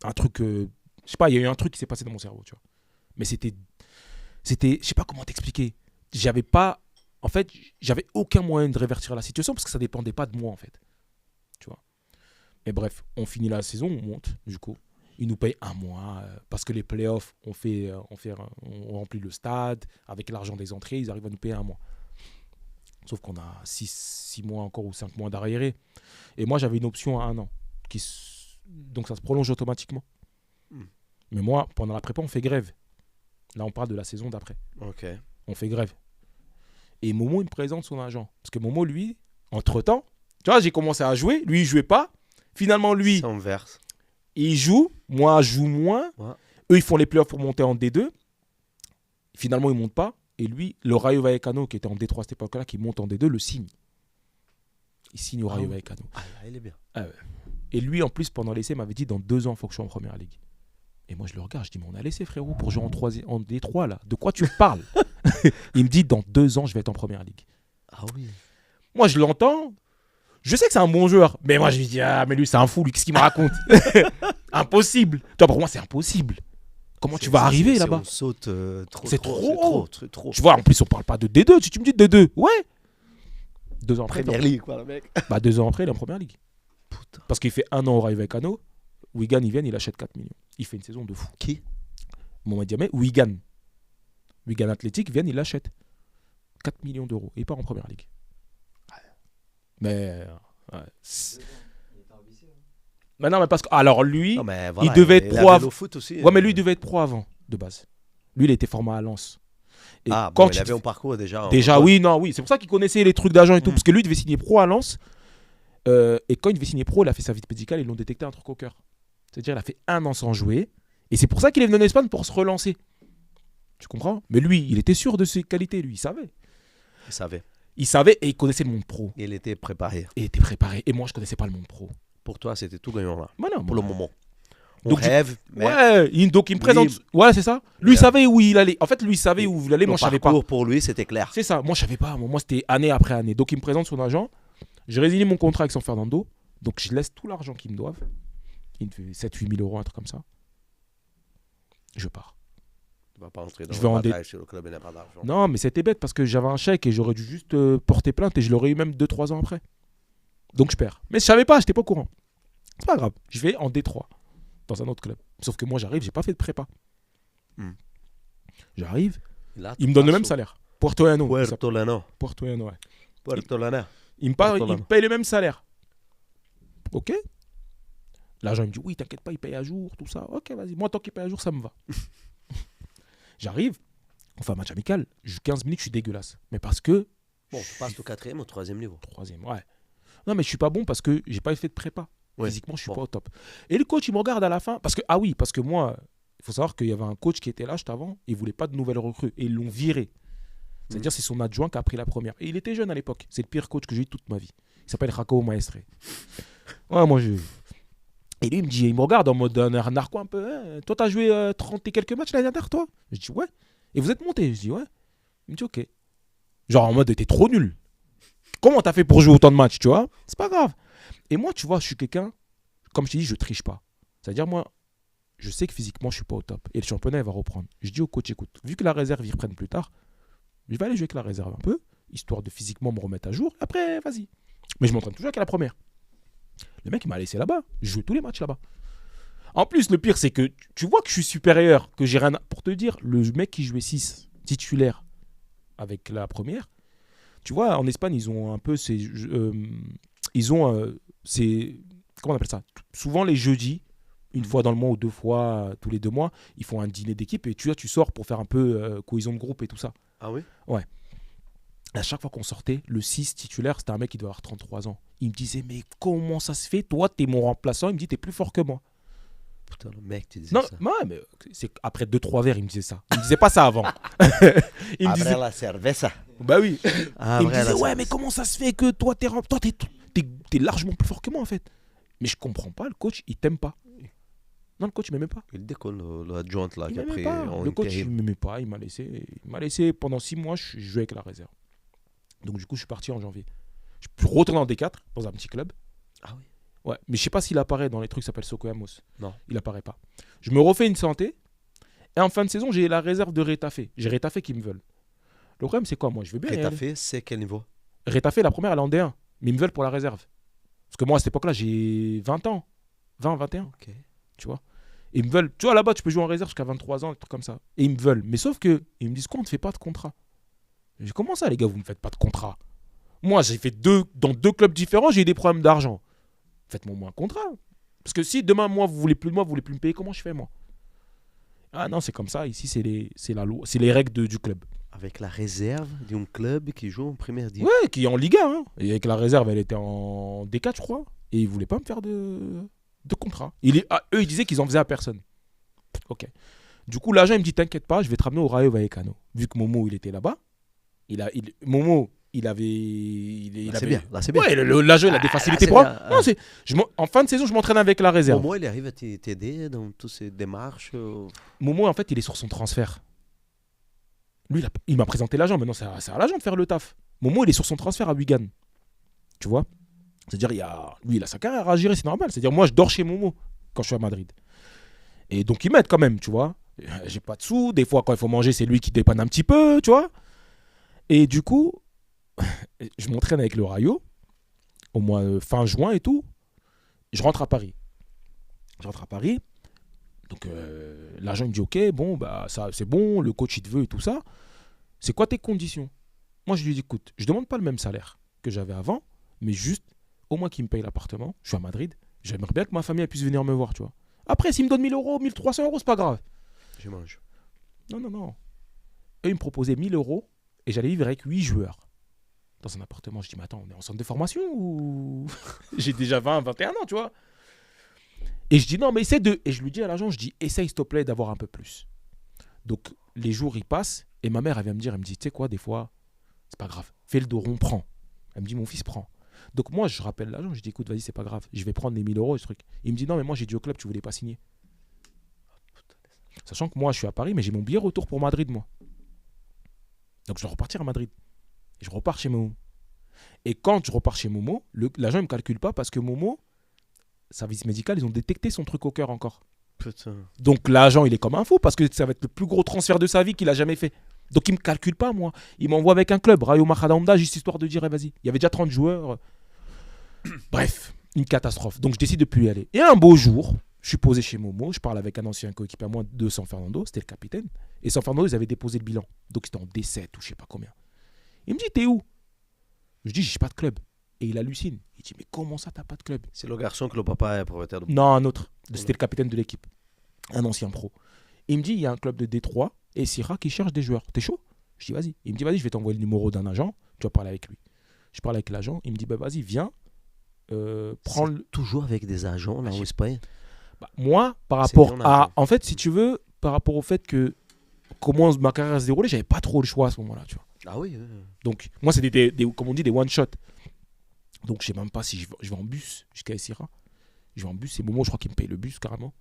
un truc... je sais pas, il y a eu un truc qui s'est passé dans mon cerveau, tu vois. Mais c'était... Je sais pas comment t'expliquer. En fait, j'avais aucun moyen de révertir la situation parce que ça dépendait pas de moi, en fait. Tu vois. Mais bref, on finit la saison, on monte, du coup. Ils nous payent 1 mois parce que les playoffs, on remplit le stade. Avec l'argent des entrées, ils arrivent à nous payer 1 mois. Sauf qu'on a 6 mois encore ou 5 mois d'arriéré. Et moi, j'avais une option à 1 an. Donc, ça se prolonge automatiquement. Mais moi, pendant la prépa, on fait grève. Là, on parle de la saison d'après. Ok. On fait grève. Et Momo, il me présente son agent. Parce que Momo, lui, entre-temps, tu vois, j'ai commencé à jouer. Lui, il jouait pas. Finalement, lui, Ça inverse. il joue. Moi, je joue moins. Ouais. Eux, ils font les playoffs pour monter en D2. Finalement, ils ne montent pas. Et lui, le Rayo Vallecano, qui était en D3 à cette époque-là, qui monte en D2, le signe. Il signe au Rayo ouais. Vallecano. Ah là, il est bien. Et lui, en plus, pendant l'essai, m'avait dit, dans 2 ans, il faut que je sois en première ligue. Et moi, je le regarde, je dis, mais on a laissé, frérot, pour jouer en D3, là. De quoi tu parles? Il me dit, dans 2 ans, je vais être en première ligue. Ah oui. Moi, je l'entends. Je sais que c'est un bon joueur. Mais moi, je lui dis, ah, mais lui, c'est un fou, lui, qu'est-ce qu'il me raconte? Impossible. Toi, pour moi, c'est impossible. Comment tu vas arriver là-bas? On saute trop. C'est trop. trop. Tu vois, en plus, on parle pas de D2. Si tu me dis D2, ouais. 2 ans après. Première ligue, quoi, le mec. Bah, 2 ans après, il est en première ligue. Putain. Parce qu'il fait 1 an au Rayo Vallecano. Wigan, il vient, il achète 4 millions. Il fait une saison de fou. Qui? Mohamed Diamé, Wigan. Wigan Athletic, vient, il l'achète. 4 millions d'euros. Et il part en première ligue. Ouais. Mais. Ouais. Mais non, mais parce que. Alors, lui, Non, mais voilà, il devait être pro avant. Au foot aussi. Ouais, mais lui, il devait être pro avant, de base. Lui, il était formé à Lens. Et Ah, quand bon, il avait un parcours déjà. Déjà, oui, non, oui. C'est pour ça qu'il connaissait les trucs d'agent et tout. Mm. Parce que lui, il devait signer pro à Lens. Et quand il devait signer pro, il a fait sa visite médicale et ils l'ont détecté un truc au cœur. C'est-à-dire, il a fait 1 an sans jouer. Et c'est pour ça qu'il est venu en Espagne pour se relancer. Tu comprends? Mais lui, il était sûr de ses qualités, lui. Il savait. Il savait. Il savait et il connaissait le monde pro. Il était préparé. Et il était préparé. Et moi, je connaissais pas le monde pro. Pour toi, c'était tout gagnant là. Voilà, Pour le moment. On Donc, rêve, mais ouais, donc il me présente. Ouais, c'est ça. Lui, il savait où il allait. En fait, lui, il savait où il allait. Moi, je savais pas. Pour lui, c'était clair. C'est ça. Moi, je savais pas. Moi, c'était année après année. Donc, il me présente son agent. Je résilie mon contrat avec San Fernando. Donc, je laisse tout l'argent qu'ils me doivent. Il me fait 7-8 000 euros, un truc comme ça. Je pars. Tu vas pas entrer dans Je vais le en bataille sur le club et n'a pas d'argent. Non, mais c'était bête parce que j'avais un chèque et j'aurais dû juste porter plainte et je l'aurais eu même 2-3 ans après. Donc, je perds. Mais je savais pas, j'étais pas au courant. C'est pas grave. Je vais en D3 dans un autre club. Sauf que moi, j'arrive, j'ai pas fait de prépa. J'arrive, Là, il me donne le même salaire. Puertollano. Puertollano. Puertollano, ouais. Puertollano. Il me paye le même salaire. Ok. L'agent il me dit oui, t'inquiète pas, il paye à jour, tout ça. Ok, vas-y. Moi, tant qu'il paye à jour, ça me va. J'arrive, on fait un match amical. Je joue 15 minutes, je suis dégueulasse. Mais parce que. Bon, tu passes au 4e ou 3e niveau. 3e, ouais. Non, mais je suis pas bon parce que j'ai pas fait de prépa. Ouais. Physiquement, je suis Bon. pas au top. Et le coach, il me regarde à la fin. Parce que moi, il faut savoir qu'il y avait un coach qui était là juste avant. Il voulait pas de nouvelles recrues. Et ils l'ont viré. C'est-à-dire, c'est son adjoint qui a pris la première. Et il était jeune à l'époque. C'est le pire coach que j'ai eu toute ma vie. Il s'appelle Jacobo Maestre. Ouais, moi, je. Et lui, il me regarde en mode un narco un peu. Hein. Toi, t'as joué 30 et quelques matchs l'année dernière, toi? Je dis ouais. Et vous êtes monté? Je dis ouais. Il me dit ok. Genre en mode, t'es trop nul. Comment t'as fait pour jouer autant de matchs, tu vois? C'est pas grave. Et moi, tu vois, je suis quelqu'un, comme je t'ai dit, je triche pas. C'est-à-dire, moi, je sais que physiquement, je suis pas au top. Et le championnat, il va reprendre. Je dis au coach, écoute, vu que la réserve, ils reprennent plus tard, je vais aller jouer avec la réserve un peu, histoire de physiquement me remettre à jour. Après, vas-y. Mais je m'entraîne toujours avec la première. Le mec, il m'a laissé là-bas. Je joue tous les matchs là-bas. En plus, le pire, c'est que tu vois que je suis supérieur, que j'ai rien à... Pour te dire, le mec qui jouait 6 titulaires avec la première, tu vois, en Espagne, ils ont un peu ces... comment on appelle ça? Souvent, les jeudis, une fois dans le mois ou 2 fois tous les 2 mois, ils font un dîner d'équipe et tu vois, tu sors pour faire un peu cohésion de groupe et tout ça. Ah oui? Ouais. À chaque fois qu'on sortait, le 6 titulaire, c'était un mec qui doit avoir 33 ans. Il me disait, mais comment ça se fait? Toi, t'es mon remplaçant. Il me dit, t'es plus fort que moi. Putain, le mec, tu disais Non, ça. ouais, mais c'est après 2-3 verres, il me disait ça. Il me disait pas ça avant. Il me disait, la cerveza. bah oui. Ah, Il me vrai, disait, la ouais, cerveza. mais comment ça se fait que toi, t'es largement plus fort que moi, en fait. Mais je comprends pas, le coach, il t'aime pas. Non, le coach, il m'aimait pas. Il décolle l'adjointe là Il qui a m'aimait pris pas. en Le coach, il intérim. m'aimait pas. Il m'a laissé pendant 6 mois, je jouais avec la réserve. Donc, du coup, je suis parti en janvier. Je suis retourné en D4 dans un petit club. Ah oui. Ouais, mais je sais pas s'il apparaît dans les trucs qui s'appellent Sokoamos. Non. Il apparaît pas. Je me refais une santé. Et en fin de saison, j'ai la réserve de Retafe. J'ai Retafe qui me veulent. Le problème, c'est quoi? Moi, je veux bien. Et t'as fait, c'est quel niveau? Retafe, la première, elle est en D1. Mais ils me veulent pour la réserve. Parce que moi, à cette époque-là, j'ai 20 ans. 20, 21. Ok. Tu vois? Et ils me veulent. Tu vois, là-bas, tu peux jouer en réserve jusqu'à 23 ans, des trucs comme ça. Et ils me veulent. Mais sauf que, ils me disent quoi? On ne fait pas de contrat. Je dis, comment ça, les gars, vous ne me faites pas de contrat? Moi, j'ai fait dans 2 clubs différents, j'ai eu des problèmes d'argent. Faites-moi au moins un contrat. Parce que si demain, moi, vous voulez plus de moi, vous voulez plus me payer, comment je fais, moi? Ah non, c'est comme ça. Ici, c'est la loi, c'est les règles du club. Avec la réserve d'un club qui joue en première division. Ouais, qui est en Liga. Hein. Et avec la réserve, elle était en D4, je crois. Et ils voulaient pas me faire de contrat. Eux, ils disaient qu'ils en faisaient à personne. Ok. Du coup, l'agent, il me dit, t'inquiète pas, je vais te ramener au Rayo Vallecano. Vu que Momo, il était là-bas. Momo, il Là, c'est avait... bien. Là, c'est bien. Ouais, l'agent, il a des Ah, facilités là, pour... c'est bien. Non, en fin de saison, je m'entraîne avec la Au réserve. moins, il arrive à t'aider dans toutes ces démarches. Momo, en fait, il est sur son transfert. Lui, il m'a présenté l'agent. Maintenant, c'est à l'agent de faire le taf. Momo, il est sur son transfert à Wigan. Tu vois? C'est-à-dire, lui, il a sa carrière à gérer, c'est normal. C'est-à-dire, moi, je dors chez Momo quand je suis à Madrid. Et donc, il m'aide quand même, tu vois. J'ai pas de sous. Des fois, quand il faut manger, c'est lui qui dépanne un petit peu, tu vois. Et du coup, je m'entraîne avec le Rayo, au mois fin juin et tout. Je rentre à Paris. Donc, l'agent, il me dit, OK, bon, bah, ça, c'est bon, le coach, il te veut et tout ça. C'est quoi tes conditions? Moi, je lui dis, écoute, je demande pas le même salaire que j'avais avant, mais juste, au moins qu'il me paye l'appartement. Je suis à Madrid. J'aimerais bien que ma famille elle puisse venir me voir, tu vois. Après, s'il me donne 1000 euros, 1300 euros, c'est pas grave. Je mange. Non. Eux, ils me proposaient 1000 euros et j'allais vivre avec 8 joueurs dans un appartement. Je dis, mais attends, on est en centre de formation ou. J'ai déjà 20, 21 ans, tu vois. Et je dis, non, mais essaie de. Et je lui dis à l'agent, je dis, essaye, s'il te plaît, d'avoir un peu plus. Donc, les jours, ils passent et ma mère, elle vient me dire, elle me dit, tu sais quoi, des fois, c'est pas grave. Fais le dos rond, prends. Elle me dit, mon fils, prends. Donc, moi, je rappelle l'agent, je dis, écoute, vas-y, c'est pas grave. Je vais prendre les 1000 euros et ce truc. Il me dit, non, mais moi, j'ai dit au club, tu voulais pas signer. Sachant que moi, je suis à Paris, mais j'ai mon billet retour pour Madrid, moi. Donc, je dois repartir à Madrid. Et je repars chez Momo. Et quand je repars chez Momo, l'agent ne me calcule pas parce que Momo, service médical, ils ont détecté son truc au cœur encore. Putain. Donc, l'agent, il est comme un fou parce que ça va être le plus gros transfert de sa vie qu'il a jamais fait. Donc, il ne me calcule pas, moi. Il m'envoie avec un club, Rayo Majadahonda, juste histoire de dire, eh, vas-y. Il y avait déjà 30 joueurs. Bref, une catastrophe. Donc, je décide de plus y aller. Et un beau jour, je suis posé chez Momo, je parle avec un ancien coéquipier à moi de San Fernando, c'était le capitaine. Et San Fernando, ils avaient déposé le bilan. Donc, c'était en D7 ou je sais pas combien. Il me dit, t'es où? Je dis, j'ai pas de club. Et il hallucine. Il dit, mais comment ça, t'as pas de club? C'est le garçon que le papa est propriétaire de. Non, un autre. C'était le capitaine de l'équipe. Un ancien pro. Il me dit, il y a un club de Détroit et Syrah qui cherche des joueurs. T'es chaud? Je dis, vas-y. Il me dit, vas-y, je vais t'envoyer le numéro d'un agent. Tu vas parler avec lui. Je parle avec l'agent. Il me dit, bah, vas-y, viens. Prends le. Toujours avec des agents là en Espagne. Bah, moi, par C'est rapport ton à. agent. En fait, si tu veux, par rapport au fait que comment ma carrière se déroulait, j'avais pas trop le choix à ce moment-là, tu vois. Ah oui. Donc, moi, c'était comme on dit, des one-shot. Donc, je sais même pas si je vais en bus jusqu'à Essira. Je vais en bus, c'est le moment où je crois qu'il me paye le bus carrément.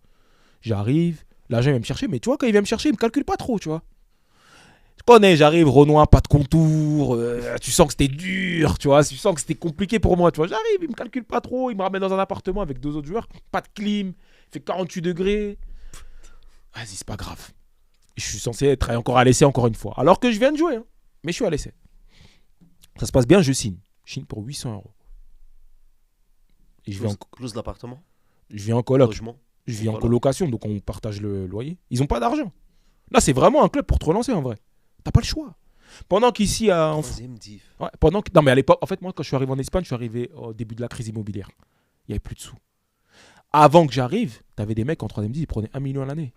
J'arrive, l'agent il vient me chercher, mais tu vois, quand il vient me chercher, il me calcule pas trop, tu vois. Tu connais, j'arrive, Renoir, pas de contour, tu sens que c'était dur, tu vois, tu sens que c'était compliqué pour moi, tu vois. J'arrive, il me calcule pas trop, il me ramène dans un appartement avec 2 autres joueurs, pas de clim, il fait 48 degrés. Vas-y, c'est pas grave. Je suis censé être encore à l'essai encore une fois. Alors que je viens de jouer, hein. Mais je suis à l'essai. Ça se passe bien, je signe. Je signe pour 800 euros. Et Plus l'appartement. je vis en coloc. Logement. Je vis en Voilà. colocation, donc on partage le loyer. Ils ont pas d'argent. Là, c'est vraiment un club pour te relancer en vrai. T'as pas le choix. Pendant qu'ici, Troisième div. ouais, non, mais à l'époque, en fait, moi, quand je suis arrivé en Espagne, je suis arrivé au début de la crise immobilière. Il y avait plus de sous. Avant que j'arrive, t'avais des mecs en 3ème div, ils prenaient 1 million à l'année.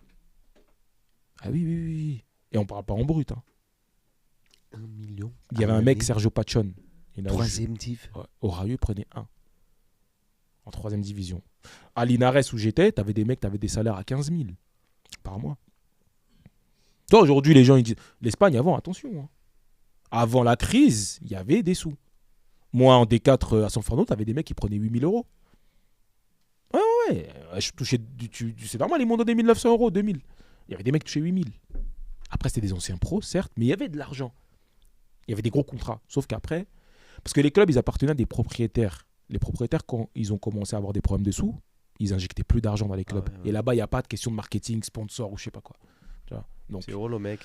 Ah oui. Et on parle pas en brut. Hein. 1 million. Il y avait un mec, Sergio Pachon. Troisième div. Ouais, au Rayo, il prenait 1. En 3ème division. À Linares, où j'étais, t'avais des mecs, t'avais des salaires à 15 000 par mois. Toi, aujourd'hui, les gens, ils disent... L'Espagne, avant, attention. Hein. Avant la crise, il y avait des sous. Moi, en D4 à San Fernando, t'avais des mecs qui prenaient 8 000 euros. Ouais. Je touchais... c'est normal, ils m'ont donné 1 900 euros, 2 000. Il y avait des mecs qui touchaient 8 000. Après, c'était des anciens pros, certes, mais il y avait de l'argent. Il y avait des gros contrats. Sauf qu'après... Parce que les clubs, ils appartenaient à des propriétaires. Les propriétaires, quand ils ont commencé à avoir des problèmes de sous, ils injectaient plus d'argent dans les clubs. Ah ouais. Et là-bas, il n'y a pas de question de marketing, sponsor ou je sais pas quoi. Tu vois. Donc, C'est gros le mec.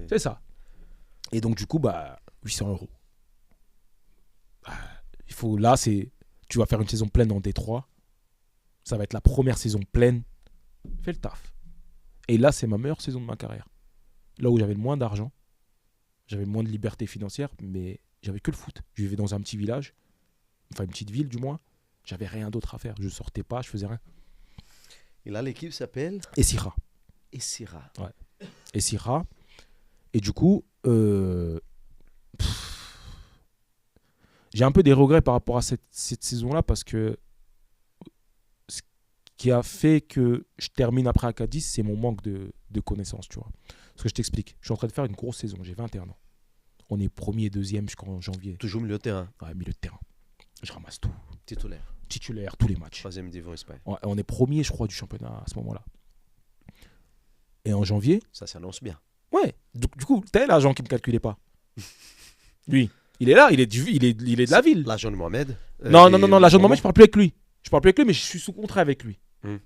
c'est ça. Et donc, du coup, 800 euros. Il faut, là, tu vas faire une saison pleine en D3. Ça va être la première saison pleine. Fais le taf. Et là, c'est ma meilleure saison de ma carrière. Là où j'avais le moins d'argent, j'avais le moins de liberté financière, mais j'avais que le foot. Je vivais dans un petit village. Enfin, une petite ville, du moins. J'avais rien d'autre à faire. Je sortais pas, je faisais rien. Et là, l'équipe s'appelle Essira. Essira. Essira. Et du coup, j'ai un peu des regrets par rapport à cette saison-là parce que ce qui a fait que je termine après à Cadiz, c'est mon manque de connaissances, tu vois. Parce que je t'explique. Je suis en train de faire une grosse saison. J'ai 21 ans. On est premier et deuxième jusqu'en janvier. Toujours milieu de terrain. Ouais, milieu de terrain. Je ramasse tout. Titulaire. Tous les matchs. 3e division Espagne. Ouais, on est premier, je crois, du championnat à ce moment-là. Et en janvier. Ça s'annonce bien. Ouais. Du coup, t'as l'agent qui me calculait pas. Lui, il est là, il est de la ville. L'agent de Mohamed. Non, l'agent de Mohamed, je parle plus avec lui. Je parle plus avec lui, mais je suis sous contrat avec lui. Lui,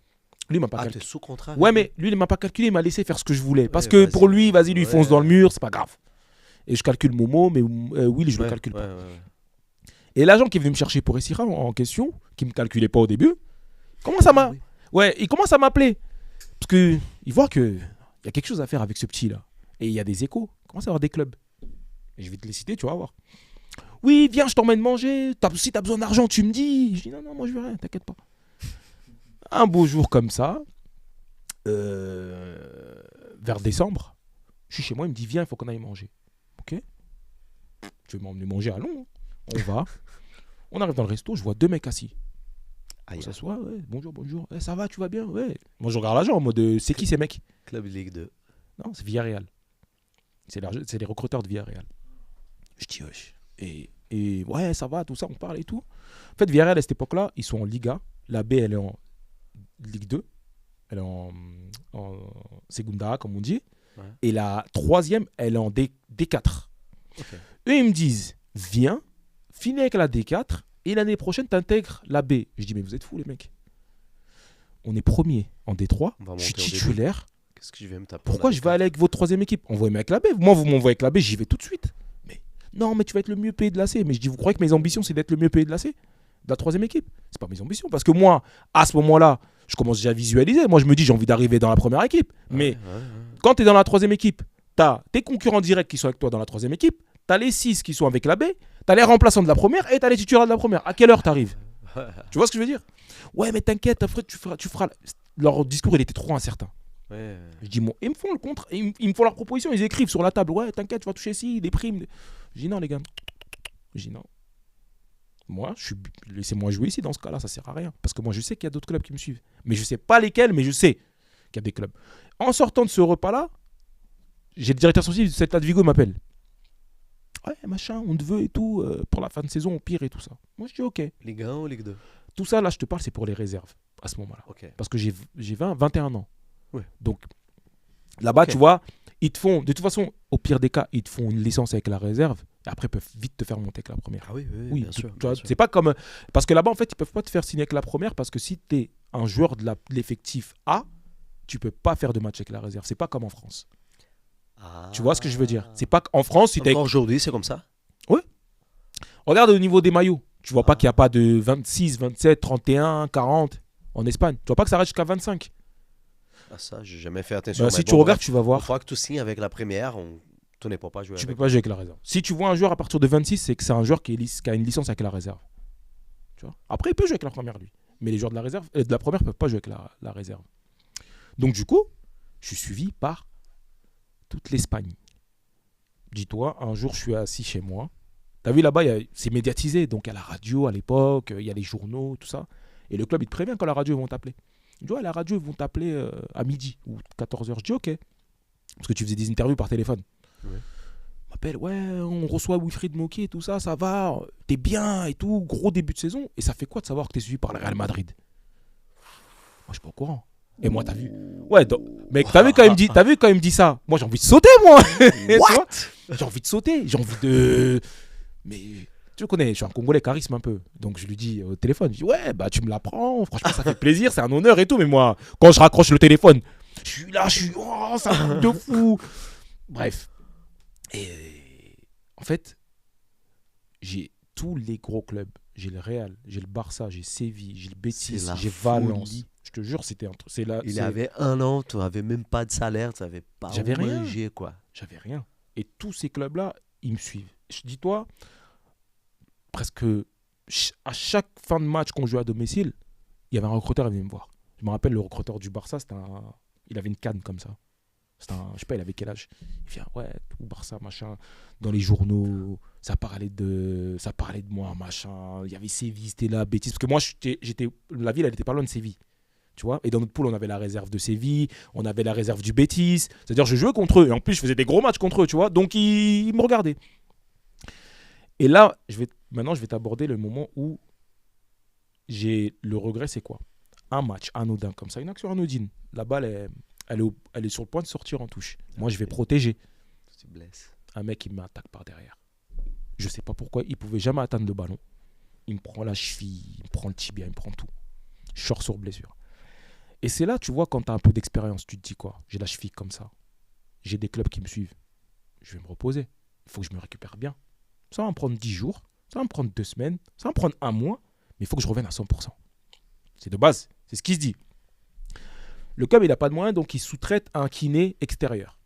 il m'a pas calculé. T'es sous contrat. Ouais, mais lui, il m'a pas calculé, il m'a laissé faire ce que je voulais. Parce que pour lui, vas-y, lui, il fonce dans le mur, c'est pas grave. Et je calcule Momo, mais Will, je le calcule pas. Et l'agent qui est venu me chercher pour Essira en question, qui me calculait pas au début, il commence à m'appeler. Parce que il voit que il y a quelque chose à faire avec ce petit-là. Et il y a des échos. Il commence à avoir des clubs. Et je vais te les citer, tu vas voir. Oui, viens, je t'emmène manger. Si t'as besoin d'argent, tu me dis. Je dis non, moi je veux rien, t'inquiète pas. Un beau jour comme ça, vers décembre, je suis chez moi, il me dit viens, il faut qu'on aille manger. Ok. Tu veux m'emmener manger, allons. On va. On arrive dans le resto, je vois 2 mecs assis. On s'assoit, ouais, bonjour. Ça va, tu vas bien? Ouais. Moi je regarde l'agent en mode c'est qui ces mecs? Club Ligue 2. Non, c'est Villarreal. C'est les recruteurs de Villarreal. Je dis wesh. Et ouais, ça va, tout ça, on parle et tout. En fait, Villarreal à cette époque-là, ils sont en Liga. La B, elle est en Ligue 2. Elle est en Segunda, comme on dit. Ouais. Et la 3e, elle est en D4. Okay. Eux, ils me disent, viens, finis avec la D4, et l'année prochaine, t'intègres la B. Je dis, mais vous êtes fous, les mecs. On est premier en D3, je suis titulaire. Qu'est-ce que je vais me taper? Pourquoi je vais aller avec votre 3e équipe? Envoyez-moi avec la B. Moi, vous m'envoyez avec la B, j'y vais tout de suite. Mais non, mais tu vas être le mieux payé de la C. Mais je dis, vous croyez que mes ambitions, c'est d'être le mieux payé de la C? De la 3e équipe? C'est pas mes ambitions. Parce que moi, à ce moment-là, je commence déjà à visualiser. Moi, je me dis, j'ai envie d'arriver dans la première équipe. Mais quand tu es dans la 3e équipe, tu as tes concurrents directs qui sont avec toi dans la 3e équipe, tu as les 6 qui sont avec la B, tu as les remplaçants de la première et tu as les titulaires de la première. À quelle heure tu arrives? Tu vois ce que je veux dire? Ouais, mais t'inquiète, après, tu feras. Leur discours, il était trop incertain. Ouais. Je dis, bon, ils me font le contre, ils me font leur proposition, ils écrivent sur la table, ouais, t'inquiète, tu vas toucher ici, des primes. Je dis, non, les gars. Je dis, non. Moi, laissez-moi jouer ici dans ce cas-là, ça sert à rien. Parce que moi, je sais qu'il y a d'autres clubs qui me suivent. Mais je sais pas lesquels, mais je sais qu'il y a des clubs. En sortant de ce repas-là, j'ai le directeur sportif de Celta de Vigo m'appelle. Ouais, machin, on te veut et tout, pour la fin de saison, au pire et tout ça. Moi, je dis, ok. Ligue 1 ou Ligue 2? Tout ça, là, je te parle, c'est pour les réserves, à ce moment-là. Okay. Parce que j'ai 21 ans. Ouais. Donc, là-bas, tu vois, ils te font, de toute façon, au pire des cas, ils te font une licence avec la réserve. Et après, ils peuvent vite te faire monter avec la première. Ah oui, bien sûr. Tu vois, c'est pas comme... Parce que là-bas, en fait, ils peuvent pas te faire signer avec la première parce que si tu es un joueur de l'effectif A, tu peux pas faire de match avec la réserve. C'est pas comme en France. Tu vois ce que je veux dire? C'est pas qu'en France... Si encore aujourd'hui, c'est comme ça? Oui. Regarde au niveau des maillots. Tu vois pas qu'il n'y a pas de 26, 27, 31, 40 en Espagne. Tu vois pas que ça reste jusqu'à 25. Ah ça, j'ai jamais fait attention. Si tu regardes, tu vas voir. Une fois que tu signes avec la première, tu n'es pas jouer. Tu peux pas jouer avec la réserve. Si tu vois un joueur à partir de 26, c'est que c'est un joueur qui a une licence avec la réserve. Tu vois? Après, il peut jouer avec la première, lui. Mais les joueurs de la réserve, de la première, peuvent pas jouer avec la réserve. Donc du coup, je suis suivi par toute l'Espagne. Dis-toi, un jour, je suis assis chez moi. T'as vu là-bas, c'est médiatisé. Donc, il y a la radio à l'époque, il y a les journaux, tout ça. Et le club, il te prévient quand la radio, ils vont t'appeler. Il dit, ouais, la radio, ils vont t'appeler à midi ou 14h. Je dis, ok. Parce que tu faisais des interviews par téléphone. Ouais. Il m'appelle, ouais, on reçoit Wilfried Moquet, tout ça, ça va, t'es bien et tout. Gros début de saison. Et ça fait quoi de savoir que t'es suivi par le Real Madrid? Moi, je suis pas au courant. Et moi, t'as vu? Ouais, mec, t'as vu quand il me dit ça? Moi, j'ai envie de sauter, moi. What? J'ai envie de sauter. J'ai envie de... Mais tu connais, je suis un Congolais charisme un peu. Donc je lui dis au téléphone, je dis ouais, bah tu me l'apprends, franchement ça fait plaisir, c'est un honneur et tout. Mais moi, quand je raccroche le téléphone, je suis là, oh, c'est un truc de fou. Bref. Et en fait, j'ai tous les gros clubs. J'ai le Real, j'ai le Barça, j'ai Séville, j'ai le Betis, j'ai Valence. Je te jure, c'était un truc. Il avait un an, tu n'avais même pas de salaire, tu n'avais pas J'avais rien. Quoi. J'avais rien. Et tous ces clubs-là, ils me suivent. Dis-toi, presque à chaque fin de match qu'on jouait à domicile, il y avait un recruteur qui venait me voir. Je me rappelle, le recruteur du Barça, il avait une canne comme ça. Je sais pas, il avait quel âge. Il vient, ouais, tout Barça, machin. Dans les journaux, ça parlait de moi, machin. Il y avait Séville, c'était là, Betis. Parce que moi, la ville, elle était pas loin de Séville. Tu vois, et dans notre poule, on avait la réserve de Séville, on avait la réserve du Betis. C'est-à-dire, je jouais contre eux. Et en plus, je faisais des gros matchs contre eux, tu vois. Donc, ils me regardaient. Et là, maintenant, je vais t'aborder le moment où j'ai le regret, c'est quoi? Un match anodin comme ça, une action anodine. La balle, elle est sur le point de sortir en touche. Moi, je vais protéger. Tu te blesses. Un mec, il m'attaque par derrière. Je sais pas pourquoi, il pouvait jamais atteindre le ballon. Il me prend la cheville, il me prend le tibia, il me prend tout. Je sors sur blessure. Et c'est là, tu vois, quand tu as un peu d'expérience, tu te dis quoi? J'ai la cheville comme ça. J'ai des clubs qui me suivent. Je vais me reposer. Il faut que je me récupère bien. Ça va me prendre 10 jours, ça va me prendre 2 semaines, ça va me prendre un mois, mais il faut que je revienne à 100%. C'est de base, c'est ce qui se dit. Le club, il n'a pas de moyens, donc il sous-traite un kiné extérieur.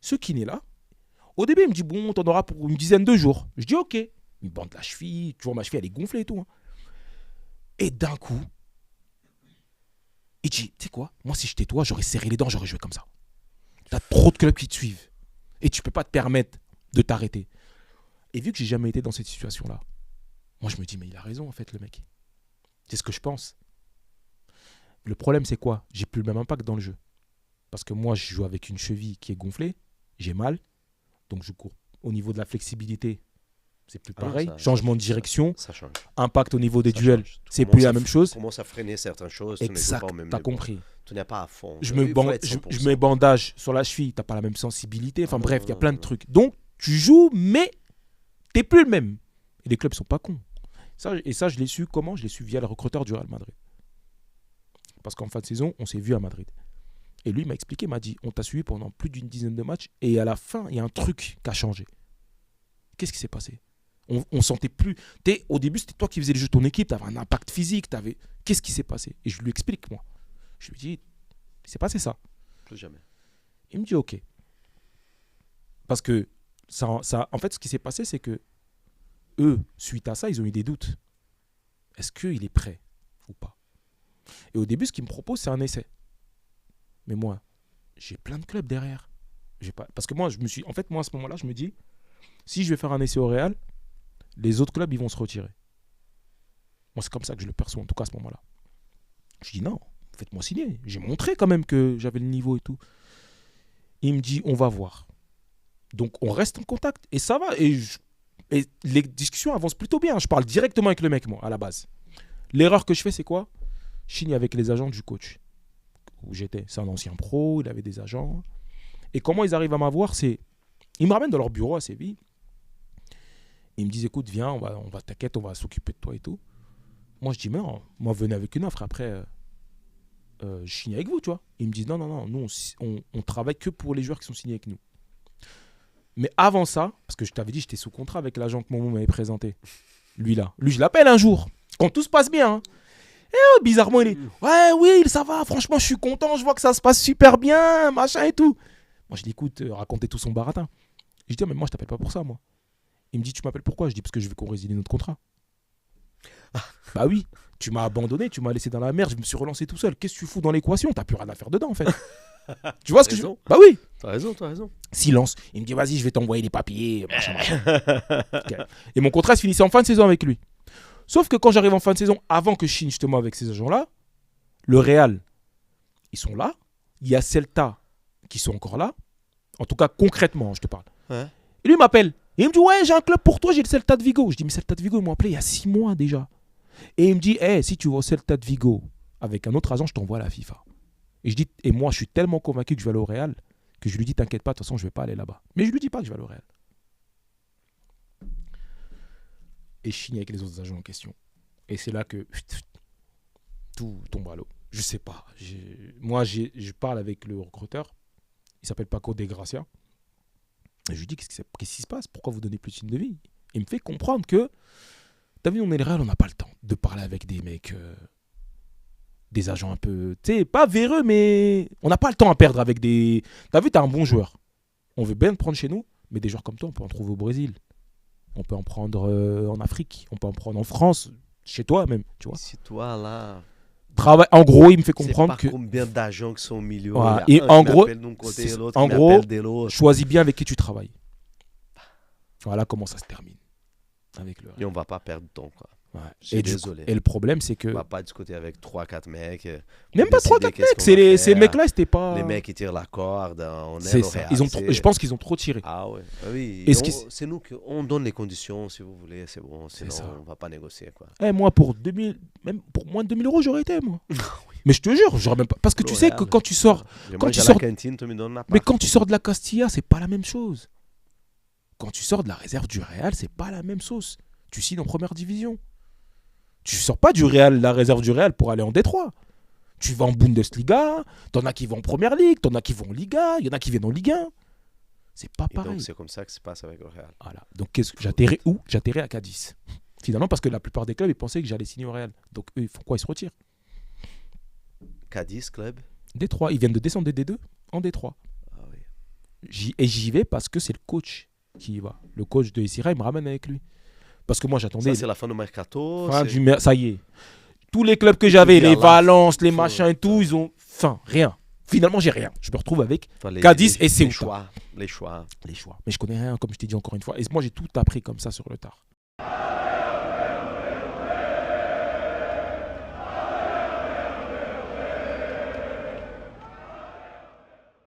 Ce kiné-là, au début, il me dit, bon, t'en auras pour une dizaine de jours. Je dis, ok. Il me bande la cheville, tu vois, ma cheville, elle est gonflée et tout. Hein. Et d'un coup, il dit, tu sais quoi, moi, si j'étais toi, j'aurais serré les dents, j'aurais joué comme ça. T'as trop de clubs qui te suivent. Et tu peux pas te permettre de t'arrêter. Et vu que j'ai jamais été dans cette situation-là, moi, je me dis, mais il a raison, en fait, le mec. C'est ce que je pense. Le problème, c'est quoi? J'ai plus le même impact dans le jeu. Parce que moi, je joue avec une cheville qui est gonflée, j'ai mal, donc je cours. Au niveau de la flexibilité, c'est plus pareil. Changement de direction, ça change. Impact au niveau des duels, c'est plus la même chose. Tu commences à freiner certaines choses. Exact, t'as compris. Tu n'es pas à fond. Je mets bandage sur la cheville, t'as pas la même sensibilité. Enfin bref, il y a plein de trucs. Donc, tu joues, mais t'es plus le même. Et les clubs sont pas cons. Et ça, je l'ai su comment? Je l'ai su via le recruteur du Real Madrid. Parce qu'en fin de saison, on s'est vu à Madrid. Et lui, il m'a expliqué, il m'a dit, on t'a suivi pendant plus d'une dizaine de matchs, et à la fin, il y a un truc qui a changé. Qu'est-ce qui s'est passé? On sentait plus. Au début, c'était toi qui faisais le jeu de ton équipe, tu avais un impact physique. Qu'est-ce qui s'est passé? Et je lui explique, moi. Je lui dis, il s'est passé ça. Plus jamais. Il me dit, ok. Parce que, en fait, ce qui s'est passé, c'est que eux, suite à ça, ils ont eu des doutes. Est-ce qu'il est prêt ou pas? Et au début, ce qu'ils me proposent, c'est un essai. Mais moi, j'ai plein de clubs derrière. Parce que moi, à ce moment-là, je me dis, si je vais faire un essai au Real, les autres clubs, ils vont se retirer. Moi, c'est comme ça que je le perçois, en tout cas à ce moment-là. Je dis non, faites-moi signer. J'ai montré quand même que j'avais le niveau et tout. Il me dit, on va voir. Donc, on reste en contact. Et ça va. Et les discussions avancent plutôt bien. Je parle directement avec le mec, moi, à la base. L'erreur que je fais, c'est quoi? Je signe avec les agents du coach où j'étais. C'est un ancien pro, il avait des agents. Et comment ils arrivent à m'avoir, c'est... Ils me ramènent dans leur bureau à Séville. Ils me disent, écoute, viens, on va t'inquiète, on va s'occuper de toi et tout. Moi, je dis, mais non, moi, venez avec une offre. Après, je signe avec vous, tu vois. Ils me disent, non, nous, on travaille que pour les joueurs qui sont signés avec nous. Mais avant ça, parce que je t'avais dit, j'étais sous contrat avec l'agent que Momo m'avait présenté. Lui, je l'appelle un jour, quand tout se passe bien. Hein. Et bizarrement, il est, ouais, oui, ça va, franchement, je suis content, je vois que ça se passe super bien, machin et tout. Moi, je dis, écoute, racontez tout son baratin. Je dis, mais moi, je t'appelle pas pour ça, moi. Il me dit, tu m'appelles pourquoi? Je dis, parce que je veux qu'on résilie notre contrat. Bah oui, tu m'as abandonné, tu m'as laissé dans la merde, je me suis relancé tout seul. Qu'est-ce que tu fous dans l'équation? T'as plus rien à faire dedans, en fait. Tu vois ce que je... Bah oui. T'as raison. Silence. Il me dit, vas-y, je vais t'envoyer les papiers, machin. Okay. Et mon contrat se finissait en fin de saison avec lui. Sauf que quand j'arrive en fin de saison, avant que je signe justement avec ces agents-là, le Real, ils sont là. Il y a Celta qui sont encore là. En tout cas, concrètement, je te parle. Ouais. Et lui, il m'appelle. Et il me dit, ouais, j'ai un club pour toi, j'ai le Celta de Vigo. Je dis, mais Celta de Vigo, ils m'ont appelé il y a 6 mois déjà. Et il me dit, si tu vas au Celta de Vigo avec un autre agent, je t'envoie à la FIFA. Et je dis, et moi, je suis tellement convaincu que je vais aller au Real que je lui dis, t'inquiète pas, de toute façon, je vais pas aller là-bas. Mais je lui dis pas que je vais aller au Real. Et je signe avec les autres agents en question. Et c'est là que tout tombe à l'eau. Je sais pas. Je parle avec le recruteur. Il s'appelle Paco de Gracia. Et je lui dis, qu'est-ce qui se passe? Pourquoi vous donnez plus de signe de vie? Il me fait comprendre que, t'as vu, on est le Real, on n'a pas le temps de parler avec des mecs, des agents un peu, tu sais, pas véreux, mais on n'a pas le temps à perdre avec des... T'as vu, t'as un bon joueur. On veut bien te prendre chez nous, mais des joueurs comme toi, on peut en trouver au Brésil. On peut en prendre en Afrique. On peut en prendre en France, chez toi même, tu vois. C'est toi, là... En gros, il me fait comprendre que... combien d'agents qui sont au milieu. Voilà. Et en gros, choisis bien avec qui tu travailles. Voilà comment ça se termine. Avec le... Et on va pas perdre de temps, quoi. Ouais. Je suis Et, désolé. et le problème, c'est que. On va pas discuter avec 3-4 mecs. Même pas décider 3-4 qu'est-ce mecs. qu'on C'est va ces faire. mecs-là, c'était pas. Les mecs qui tirent la corde, on est C'est au ça. Real, Ils ont c'est- je pense qu'ils ont trop tiré. Ah ouais, ah oui. Et ce Et qui- c'est nous qu'on donne les conditions, si vous voulez, c'est bon. Sinon, ça. on va pas négocier, quoi. Moi, pour 2000, même pour moins de 2000 euros, j'aurais été, moi. Mais je te jure, j'aurais même pas. Parce que tu sais que L'Oréal. quand tu sors. Je Quand mange tu à sors- la cantine, tu me donnes la part. Mais quand tu sors de la Castilla, c'est pas la même chose. Quand tu sors de la réserve du Real, c'est pas la même sauce. Tu signes en première division. Tu sors pas du Real, la réserve du Real pour aller en Détroit. Tu vas en Bundesliga, t'en as qui vont en Première Ligue, t'en as qui vont en Liga, il y en a qui viennent en Ligue 1. C'est pas Et pareil. donc, c'est comme ça que ça se passe avec le Real. Voilà. Donc qu'est-ce que j'atterrais où? J'atterrais à Cadiz. Finalement, parce que la plupart des clubs, ils pensaient que j'allais signer au Real. Donc eux, ils font quoi? Ils se retirent. Cadiz Club. Détroit, ils viennent de descendre des D2 en Détroit. Ah oui. Et j'y vais parce que c'est le coach qui y va. Le coach de Essira, il me ramène avec lui. Parce que moi, j'attendais. Ça, c'est la fin du mercato. Fin c'est- du ça y est. Tous les clubs que j'avais, dire les là, Valence, les faut- machins et tout, ils ont fin, rien. Finalement, j'ai rien. Je me retrouve avec Enfin, Cadiz et les Ceuta. choix. Les choix. les choix. Mais je connais rien, comme je t'ai dit encore une fois. Et moi, j'ai tout appris comme ça sur le tard.